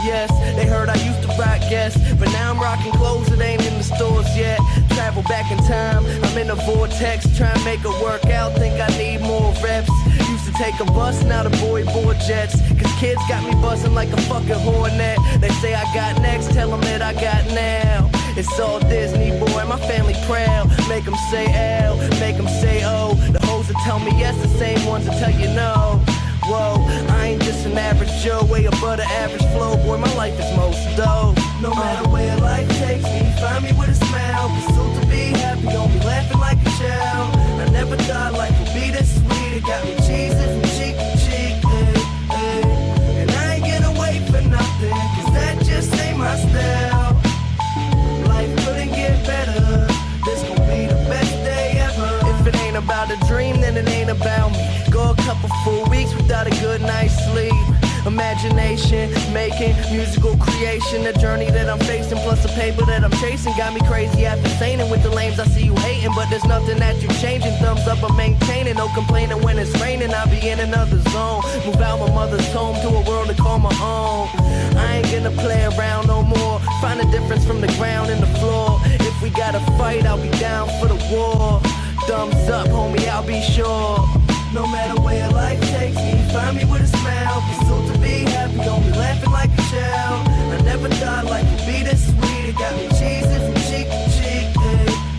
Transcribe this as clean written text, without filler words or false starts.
yes. They heard I used to rock, yes, but now I'm rocking clothes that ain't in the stores yet. Travel back in time, I'm in a vortex, trying to make it work out, think I need more reps. Used to take a bus, now the boy board jets, cause kids got me buzzing like a fucking hornet. They say I got next, tell them that I got now. It's all Disney, boy, my family proud. Make them say L, make them say O. The hoes that tell me yes, the same ones that tell you no. Whoa, I ain't just an average Joe, way above the average flow. Boy, my life is most dope. No matter where life takes me, find me with a smile. Pursuit to be happy, don't be laughing like a child. I never thought life would be this sweet. It got me cheesing from cheek to cheek, and I ain't gonna wait for nothing, cause that just ain't my style. Life couldn't get better, this gon' be the best day ever. If it ain't about a dream, then it ain't about me. Go a couple full weeks without a good night's sleep. Imagination, making musical creation. The journey that I'm facing, plus the paper that I'm chasing, got me crazy after saying it. With the lames I see you hating, but there's nothing that you changing. Thumbs up, I'm maintaining, no complaining when it's raining. I'll be in another zone, move out my mother's home to a world to call my own. I ain't gonna play around no more, find a difference from the ground and the floor. If we gotta fight, I'll be down for the war. Thumbs up, homie, I'll be sure. No matter where life takes me,